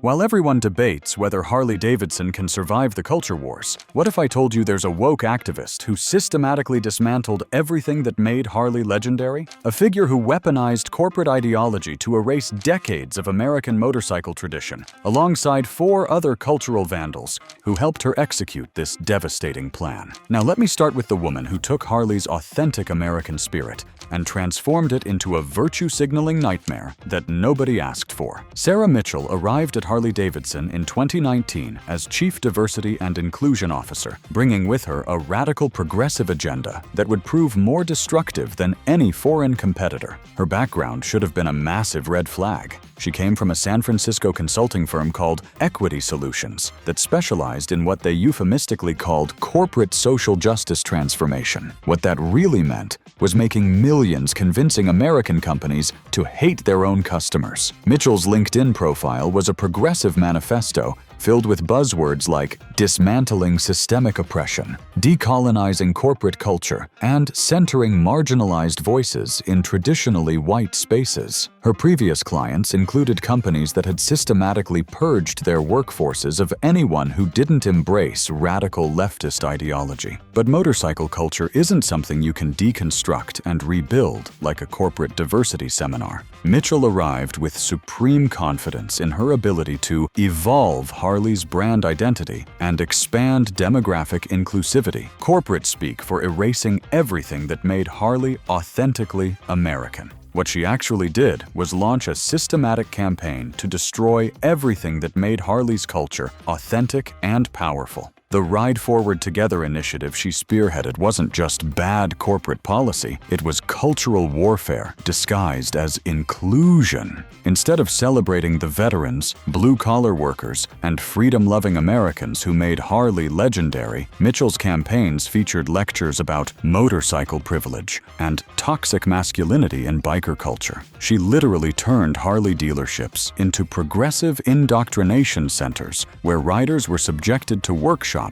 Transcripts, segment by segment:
While everyone debates whether Harley-Davidson can survive the culture wars, what if I told you there's a woke activist who systematically dismantled everything that made Harley legendary? A figure who weaponized corporate ideology to erase decades of American motorcycle tradition, alongside 4 other cultural vandals who helped her execute this devastating plan. Now let me start with the woman who took Harley's authentic American spirit and transformed it into a virtue-signaling nightmare that nobody asked for. Sarah Mitchell arrived at Harley-Davidson in 2019 as Chief Diversity and Inclusion Officer, bringing with her a radical progressive agenda that would prove more destructive than any foreign competitor. Her background should have been a massive red flag. She came from a San Francisco consulting firm called Equity Solutions that specialized in what they euphemistically called corporate social justice transformation. What that really meant was making millions convincing American companies to hate their own customers. Mitchell's LinkedIn profile was a progressive manifesto filled with buzzwords like dismantling systemic oppression, decolonizing corporate culture, and centering marginalized voices in traditionally white spaces. Her previous clients included companies that had systematically purged their workforces of anyone who didn't embrace radical leftist ideology. But motorcycle culture isn't something you can deconstruct and rebuild like a corporate diversity seminar. Mitchell arrived with supreme confidence in her ability to evolve Harley's brand identity and expand demographic inclusivity, corporate speak for erasing everything that made Harley authentically American. What she actually did was launch a systematic campaign to destroy everything that made Harley's culture authentic and powerful. The Ride Forward Together initiative she spearheaded wasn't just bad corporate policy, it was cultural warfare disguised as inclusion. Instead of celebrating the veterans, blue-collar workers, and freedom-loving Americans who made Harley legendary, Mitchell's campaigns featured lectures about motorcycle privilege and toxic masculinity in biker culture. She literally turned Harley dealerships into progressive indoctrination centers where riders were subjected to workshops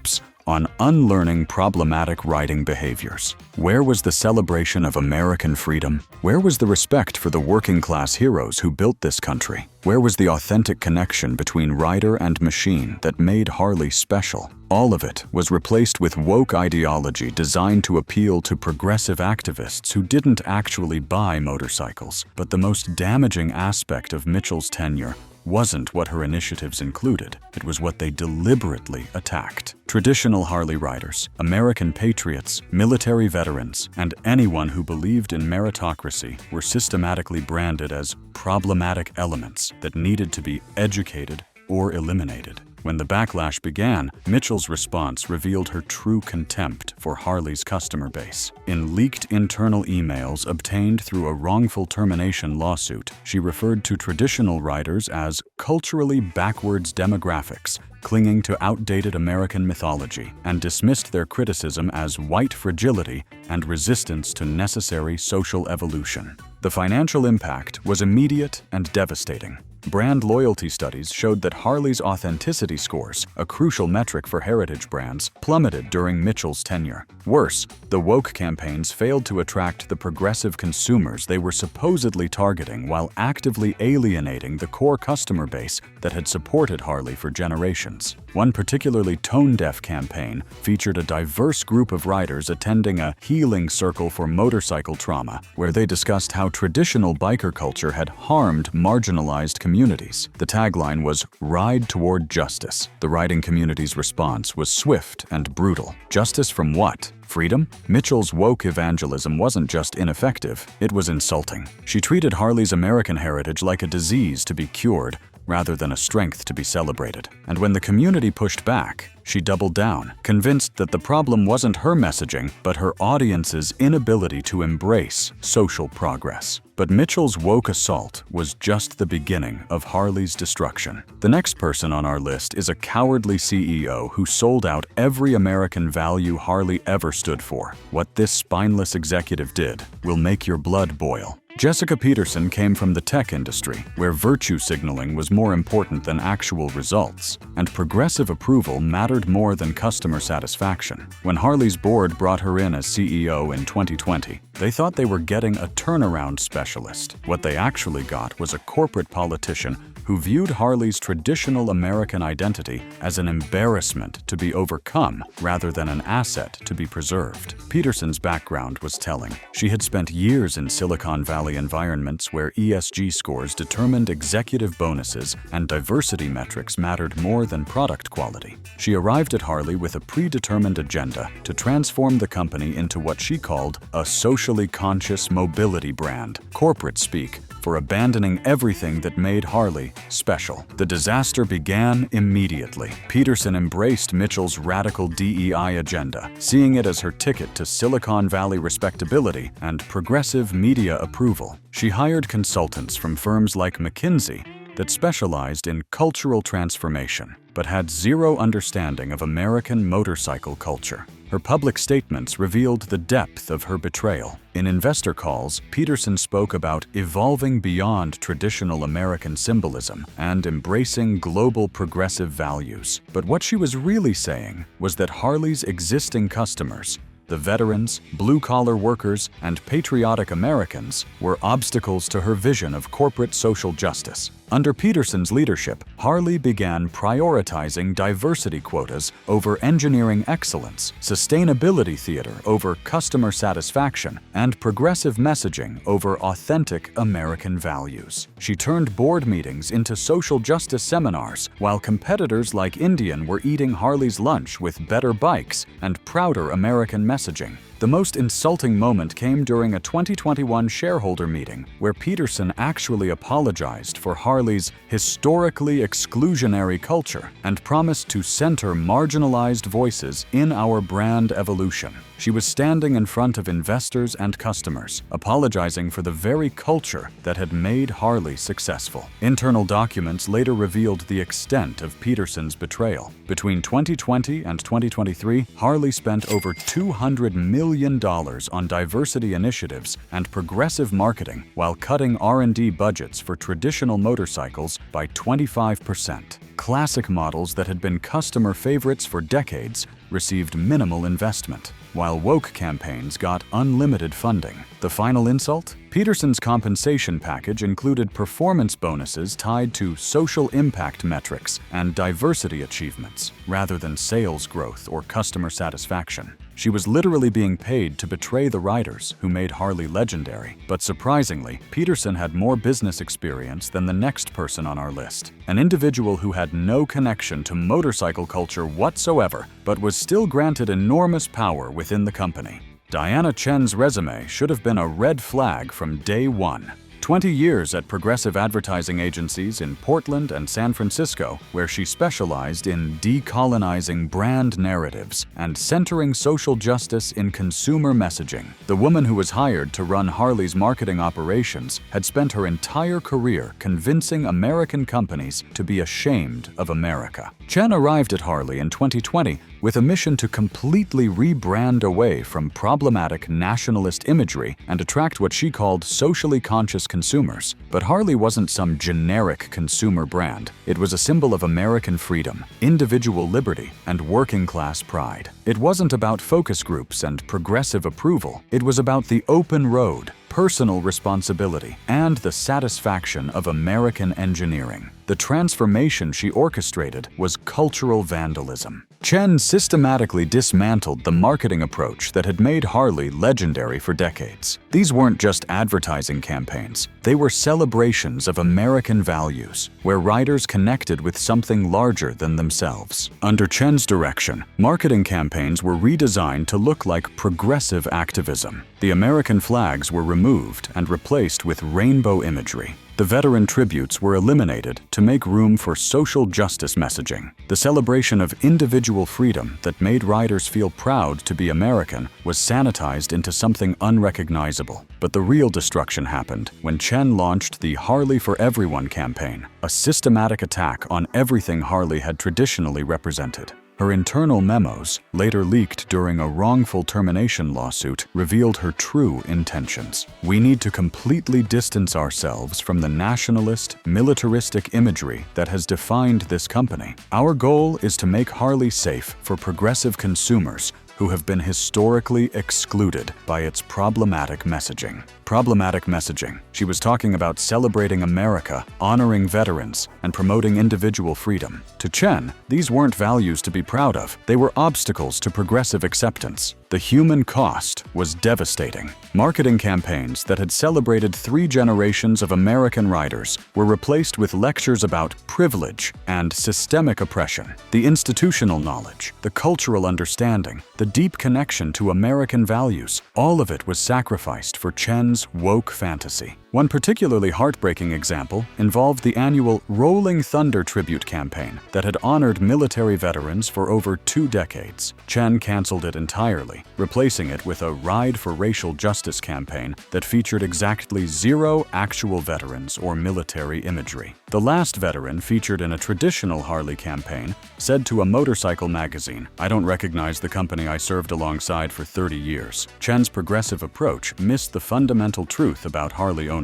on unlearning problematic riding behaviors. Where was the celebration of American freedom? Where was the respect for the working-class heroes who built this country? Where was the authentic connection between rider and machine that made Harley special? All of it was replaced with woke ideology designed to appeal to progressive activists who didn't actually buy motorcycles. But the most damaging aspect of Mitchell's tenure wasn't what her initiatives included, it was what they deliberately attacked. Traditional Harley riders, American patriots, military veterans, and anyone who believed in meritocracy were systematically branded as problematic elements that needed to be educated or eliminated. When the backlash began, Mitchell's response revealed her true contempt for Harley's customer base. In leaked internal emails obtained through a wrongful termination lawsuit, she referred to traditional riders as culturally backwards demographics, clinging to outdated American mythology, and dismissed their criticism as white fragility and resistance to necessary social evolution. The financial impact was immediate and devastating. Brand loyalty studies showed that Harley's authenticity scores, a crucial metric for heritage brands, plummeted during Mitchell's tenure. Worse, the woke campaigns failed to attract the progressive consumers they were supposedly targeting while actively alienating the core customer base that had supported Harley for generations. One particularly tone-deaf campaign featured a diverse group of riders attending a healing circle for motorcycle trauma, where they discussed how traditional biker culture had harmed marginalized communities. The tagline was "Ride Toward Justice." The riding community's response was swift and brutal. Justice from what? Freedom? Mitchell's woke evangelism wasn't just ineffective, it was insulting. She treated Harley's American heritage like a disease to be cured, rather than a strength to be celebrated. And when the community pushed back, she doubled down, convinced that the problem wasn't her messaging, but her audience's inability to embrace social progress. But Mitchell's woke assault was just the beginning of Harley's destruction. The next person on our list is a cowardly CEO who sold out every American value Harley ever stood for. What this spineless executive did will make your blood boil. Jessica Peterson came from the tech industry, where virtue signaling was more important than actual results, and progressive approval mattered more than customer satisfaction. When Harley's board brought her in as CEO in 2020, they thought they were getting a turnaround specialist. What they actually got was a corporate politician who who viewed Harley's traditional American identity as an embarrassment to be overcome rather than an asset to be preserved. Peterson's background was telling. She had spent years in Silicon Valley environments where ESG scores determined executive bonuses and diversity metrics mattered more than product quality. She arrived at Harley with a predetermined agenda to transform the company into what she called a socially conscious mobility brand, corporate speak for abandoning everything that made Harley special. The disaster began immediately. Peterson embraced Mitchell's radical DEI agenda, seeing it as her ticket to Silicon Valley respectability and progressive media approval. She hired consultants from firms like McKinsey that specialized in cultural transformation, but had zero understanding of American motorcycle culture. Her public statements revealed the depth of her betrayal. In investor calls, Peterson spoke about evolving beyond traditional American symbolism and embracing global progressive values. But what she was really saying was that Harley's existing customers, the veterans, blue-collar workers, and patriotic Americans, were obstacles to her vision of corporate social justice. Under Peterson's leadership, Harley began prioritizing diversity quotas over engineering excellence, sustainability theater over customer satisfaction, and progressive messaging over authentic American values. She turned board meetings into social justice seminars, while competitors like Indian were eating Harley's lunch with better bikes and prouder American messaging. The most insulting moment came during a 2021 shareholder meeting where Peterson actually apologized for Harley's historically exclusionary culture and promised to center marginalized voices in our brand evolution. She was standing in front of investors and customers, apologizing for the very culture that had made Harley successful. Internal documents later revealed the extent of Peterson's betrayal. Between 2020 and 2023, Harley spent over $200 million on diversity initiatives and progressive marketing while cutting R&D budgets for traditional motorcycles by 25%. Classic models that had been customer favorites for decades received minimal investment, while woke campaigns got unlimited funding. The final insult? Peterson's compensation package included performance bonuses tied to social impact metrics and diversity achievements, rather than sales growth or customer satisfaction. She was literally being paid to betray the riders who made Harley legendary. But surprisingly, Peterson had more business experience than the next person on our list. An individual who had no connection to motorcycle culture whatsoever, but was still granted enormous power within the company. Diana Chen's resume should have been a red flag from day one. 20 years at progressive advertising agencies in Portland and San Francisco, where she specialized in decolonizing brand narratives and centering social justice in consumer messaging. The woman who was hired to run Harley's marketing operations had spent her entire career convincing American companies to be ashamed of America. Chen arrived at Harley in 2020 with a mission to completely rebrand away from problematic nationalist imagery and attract what she called socially conscious consumers. But Harley wasn't some generic consumer brand. It was a symbol of American freedom, individual liberty, and working-class pride. It wasn't about focus groups and progressive approval. It was about the open road, personal responsibility, and the satisfaction of American engineering. The transformation she orchestrated was cultural vandalism. Chen systematically dismantled the marketing approach that had made Harley legendary for decades. These weren't just advertising campaigns. They were celebrations of American values, where riders connected with something larger than themselves. Under Chen's direction, marketing campaigns were redesigned to look like progressive activism. The American flags were removed and replaced with rainbow imagery. The veteran tributes were eliminated to make room for social justice messaging. The celebration of individual freedom that made riders feel proud to be American was sanitized into something unrecognizable. But the real destruction happened when Chen launched the Harley for Everyone campaign, a systematic attack on everything Harley had traditionally represented. Her internal memos, later leaked during a wrongful termination lawsuit, revealed her true intentions. We need to completely distance ourselves from the nationalist, militaristic imagery that has defined this company. Our goal is to make Harley safe for progressive consumers who have been historically excluded by its problematic messaging. Problematic messaging. She was talking about celebrating America, honoring veterans, and promoting individual freedom. To Chen, these weren't values to be proud of. They were obstacles to progressive acceptance. The human cost was devastating. Marketing campaigns that had celebrated 3 generations of American riders were replaced with lectures about privilege and systemic oppression. The institutional knowledge, the cultural understanding, the deep connection to American values, all of it was sacrificed for Chen's woke fantasy. One particularly heartbreaking example involved the annual Rolling Thunder tribute campaign that had honored military veterans for over 2 decades. Chen canceled it entirely, replacing it with a Ride for Racial Justice campaign that featured exactly 0 actual veterans or military imagery. The last veteran featured in a traditional Harley campaign said to a motorcycle magazine, "I don't recognize the company I served alongside for 30 years. Chen's progressive approach missed the fundamental truth about Harley ownership.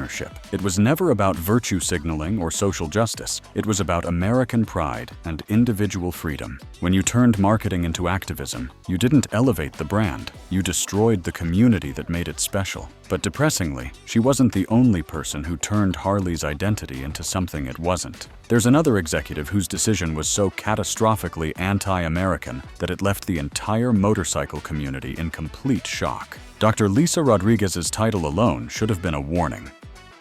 It was never about virtue signaling or social justice. It was about American pride and individual freedom. When you turned marketing into activism, you didn't elevate the brand. You destroyed the community that made it special." But depressingly, she wasn't the only person who turned Harley's identity into something it wasn't. There's another executive whose decision was so catastrophically anti-American that it left the entire motorcycle community in complete shock. Dr. Lisa Rodriguez's title alone should have been a warning: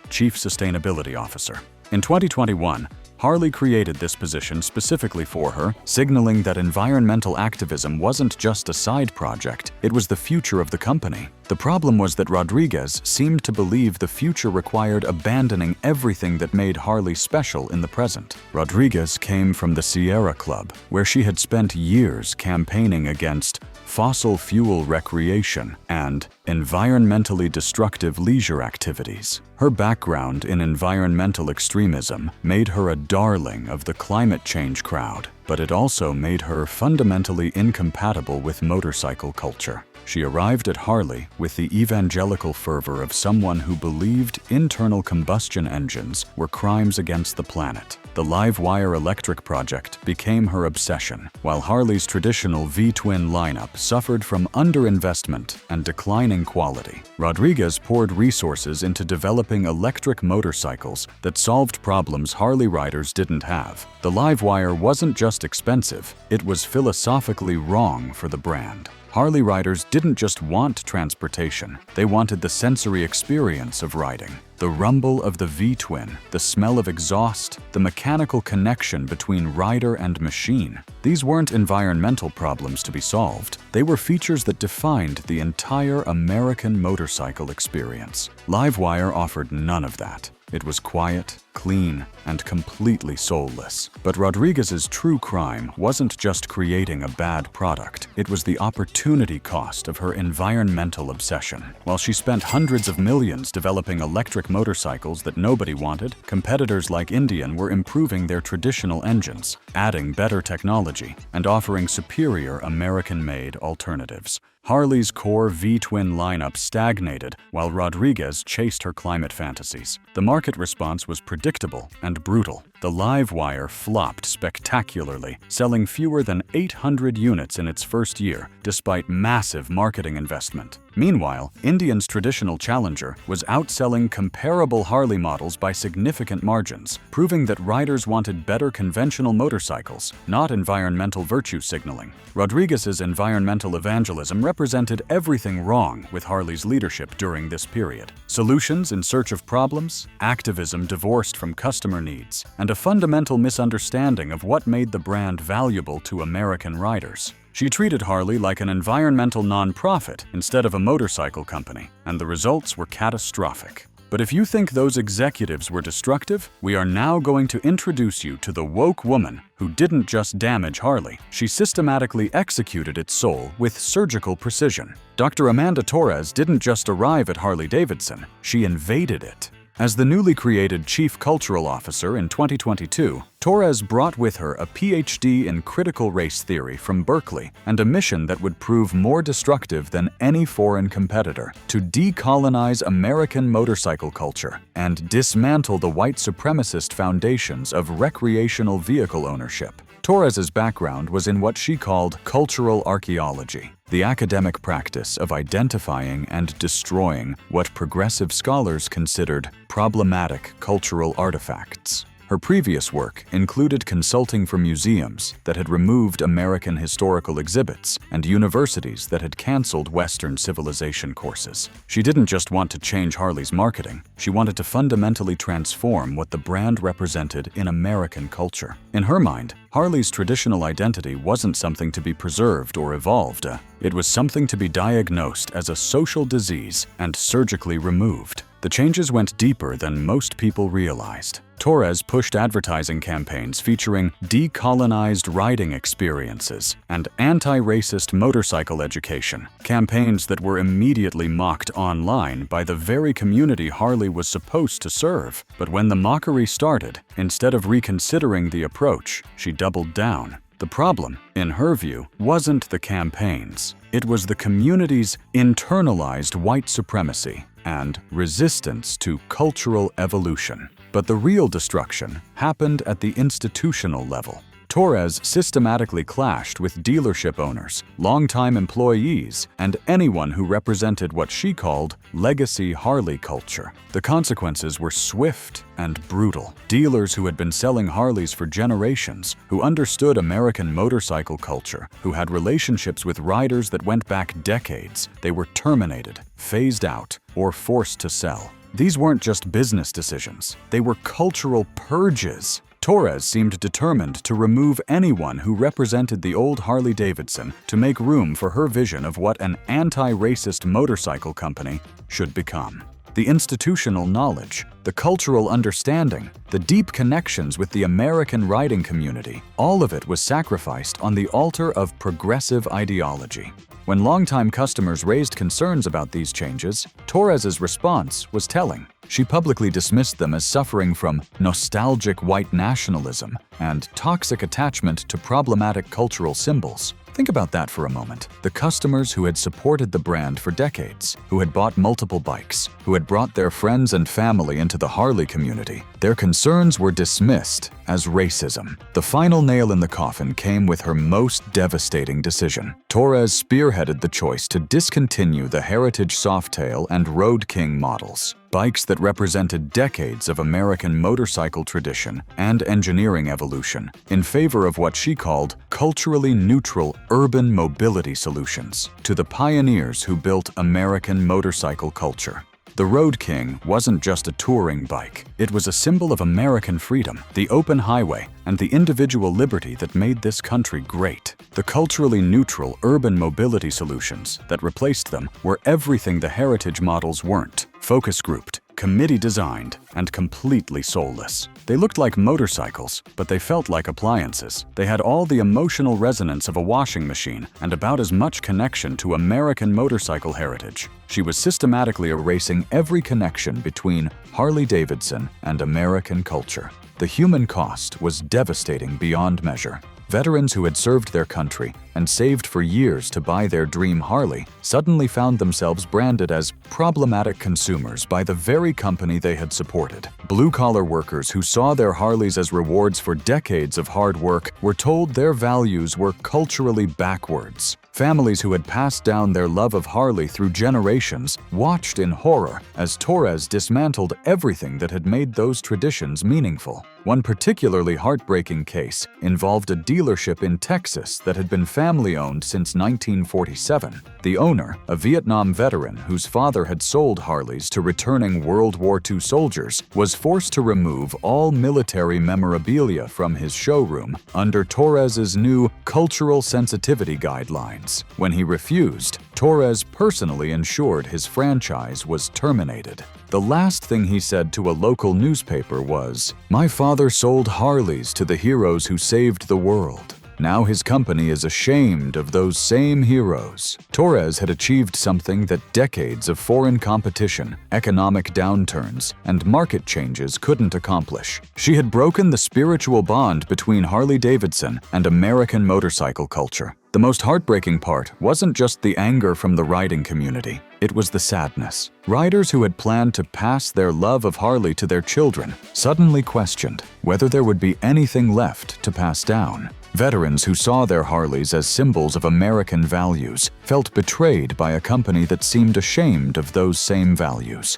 Chief Sustainability Officer. In 2021, Harley created this position specifically for her, signaling that environmental activism wasn't just a side project, it was the future of the company. The problem was that Rodriguez seemed to believe the future required abandoning everything that made Harley special in the present. Rodriguez came from the Sierra Club, where she had spent years campaigning against fossil fuel recreation and environmentally destructive leisure activities. Her background in environmental extremism made her a darling of the climate change crowd, but it also made her fundamentally incompatible with motorcycle culture. She arrived at Harley with the evangelical fervor of someone who believed internal combustion engines were crimes against the planet. The live-wire electric project became her obsession, while Harley's traditional V-twin lineup suffered from underinvestment and declining quality. Rodriguez poured resources into developing electric motorcycles that solved problems Harley riders didn't have. The live-wire wasn't just expensive, it was philosophically wrong for the brand. Harley riders didn't just want transportation, they wanted the sensory experience of riding. The rumble of the V-twin, the smell of exhaust, the mechanical connection between rider and machine. These weren't environmental problems to be solved. They were features that defined the entire American motorcycle experience. Livewire offered none of that. It was quiet, clean, and completely soulless. But Rodriguez's true crime wasn't just creating a bad product. It was the opportunity cost of her environmental obsession. While she spent hundreds of millions developing electric motorcycles that nobody wanted, competitors like Indian were improving their traditional engines, adding better technology, and offering superior American-made alternatives. Harley's core V-twin lineup stagnated while Rodriguez chased her climate fantasies. The market response was predictable and brutal. The Livewire flopped spectacularly, selling fewer than 800 units in its first year, despite massive marketing investment. Meanwhile, Indian's traditional Challenger was outselling comparable Harley models by significant margins, proving that riders wanted better conventional motorcycles, not environmental virtue signaling. Rodriguez's environmental evangelism represented everything wrong with Harley's leadership during this period. Solutions in search of problems, activism divorced from customer needs, and a fundamental misunderstanding of what made the brand valuable to American riders. She treated Harley like an environmental nonprofit instead of a motorcycle company, and the results were catastrophic. But if you think those executives were destructive, we are now going to introduce you to the woke woman who didn't just damage Harley, she systematically executed its soul with surgical precision. Dr. Amanda Torres didn't just arrive at Harley-Davidson, she invaded it. As the newly created Chief Cultural Officer in 2022, Torres brought with her a PhD in critical race theory from Berkeley and a mission that would prove more destructive than any foreign competitor: to decolonize American motorcycle culture and dismantle the white supremacist foundations of recreational vehicle ownership. Torres's background was in what she called cultural archaeology, the academic practice of identifying and destroying what progressive scholars considered problematic cultural artifacts. Her previous work included consulting for museums that had removed American historical exhibits and universities that had canceled Western civilization courses. She didn't just want to change Harley's marketing, she wanted to fundamentally transform what the brand represented in American culture. In her mind, Harley's traditional identity wasn't something to be preserved or evolved. It was something to be diagnosed as a social disease and surgically removed. The changes went deeper than most people realized. Torres pushed advertising campaigns featuring decolonized riding experiences and anti-racist motorcycle education, campaigns that were immediately mocked online by the very community Harley was supposed to serve. But when the mockery started, instead of reconsidering the approach, she doubled down. The problem, in her view, wasn't the campaigns. It was the community's internalized white supremacy and resistance to cultural evolution. But the real destruction happened at the institutional level. Torres systematically clashed with dealership owners, longtime employees, and anyone who represented what she called legacy Harley culture. The consequences were swift and brutal. Dealers who had been selling Harleys for generations, who understood American motorcycle culture, who had relationships with riders that went back decades, they were terminated, phased out, or forced to sell. These weren't just business decisions, they were cultural purges. Torres seemed determined to remove anyone who represented the old Harley-Davidson to make room for her vision of what an anti-racist motorcycle company should become. The institutional knowledge, the cultural understanding, the deep connections with the American riding community, all of it was sacrificed on the altar of progressive ideology. When longtime customers raised concerns about these changes, Torres's response was telling. She publicly dismissed them as suffering from nostalgic white nationalism and toxic attachment to problematic cultural symbols. Think about that for a moment. The customers who had supported the brand for decades, who had bought multiple bikes, who had brought their friends and family into the Harley community, their concerns were dismissed as racism. The final nail in the coffin came with her most devastating decision. Torres spearheaded the choice to discontinue the Heritage Softail and Road King models, bikes that represented decades of American motorcycle tradition and engineering evolution, in favor of what she called culturally neutral urban mobility solutions to the pioneers who built American motorcycle culture. The Road King wasn't just a touring bike. It was a symbol of American freedom, the open highway, and the individual liberty that made this country great. The culturally neutral urban mobility solutions that replaced them were everything the heritage models weren't: focus grouped, committee designed, and completely soulless. They looked like motorcycles, but they felt like appliances. They had all the emotional resonance of a washing machine and about as much connection to American motorcycle heritage. She was systematically erasing every connection between Harley-Davidson and American culture. The human cost was devastating beyond measure. Veterans who had served their country and saved for years to buy their dream Harley suddenly found themselves branded as problematic consumers by the very company they had supported. Blue-collar workers who saw their Harleys as rewards for decades of hard work were told their values were culturally backwards. Families who had passed down their love of Harley through generations watched in horror as Torres dismantled everything that had made those traditions meaningful. One particularly heartbreaking case involved a dealership in Texas that had been family-owned since 1947. The owner, a Vietnam veteran whose father had sold Harleys to returning World War II soldiers, was forced to remove all military memorabilia from his showroom under Torres's new cultural sensitivity guidelines. When he refused, Torres personally ensured his franchise was terminated. The last thing he said to a local newspaper was, "My father sold Harleys to the heroes who saved the world. Now his company is ashamed of those same heroes." Torres had achieved something that decades of foreign competition, economic downturns, and market changes couldn't accomplish. She had broken the spiritual bond between Harley-Davidson and American motorcycle culture. The most heartbreaking part wasn't just the anger from the riding community, it was the sadness. Riders who had planned to pass their love of Harley to their children suddenly questioned whether there would be anything left to pass down. Veterans who saw their Harleys as symbols of American values felt betrayed by a company that seemed ashamed of those same values.